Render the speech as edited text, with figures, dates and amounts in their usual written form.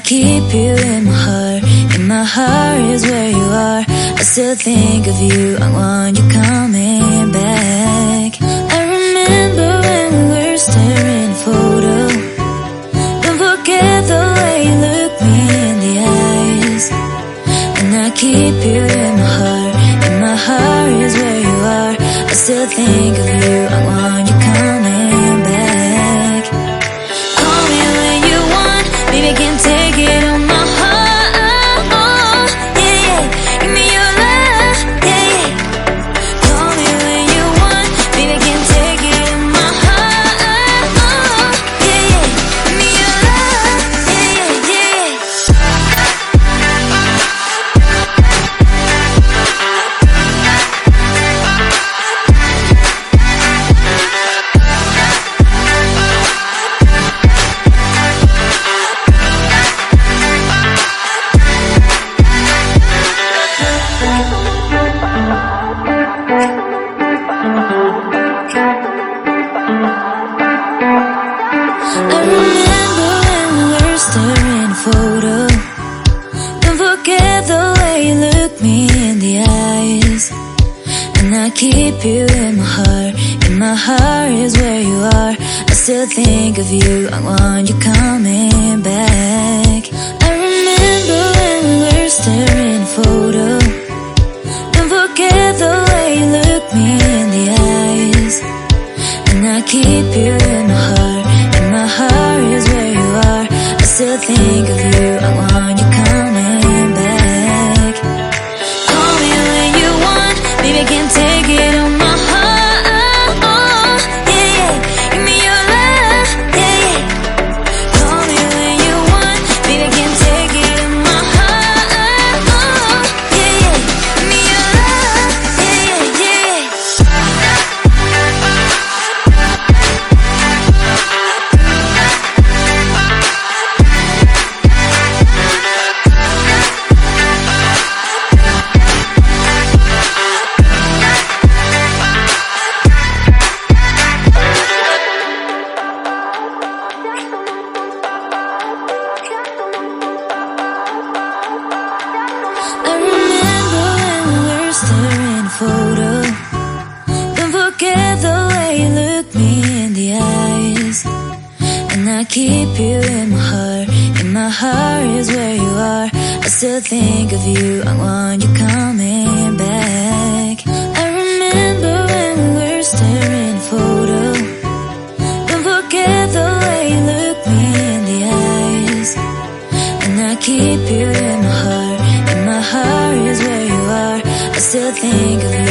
keep you in my heart. In my heart is where you are. I still think of you. I want you coming back. I remember when we were staring at a photo. Don't forget the way you look me in the eyes. And I keep you in my heart. In my heart is where you are. I still think of you. I want you coming back. Call me when you want. Baby, I can't take it on my heart. Yeah, yeah. Give me your love. Yeah, yeah. Call me when you want. Baby, I can't take it on my heart. Yeah, yeah. Give me your love. Yeah, yeah, yeah. I remember when we were staring at a photo. Don't forget the way you look me in the eyes. And I keep you in my heart. In my heart is where you are. I still think of you. I want you coming back. I remember when we were staring at a photo. Don't forget the way you look me in the eyes. And I keep you in my heart. In my heart is where you are. I still think of you. I want you coming back. Call me when you want. Baby, I can't take it on my heart. Yeah, yeah. Give me your love. Yeah, yeah. Call me when you want. Baby, I can't take it on my heart. Yeah, yeah. Give me your love. Yeah, yeah, yeah. I remember when we were staring at a photo. Don't forget the way you look me in the eyes. And I keep you in my heart. In my heart is where you are. I still think of you. I want you coming back. I remember when we were staring at a photo. Don't forget the way you look me in the eyes. And I keep you in my heart. In my heart is where you are. I still think of you.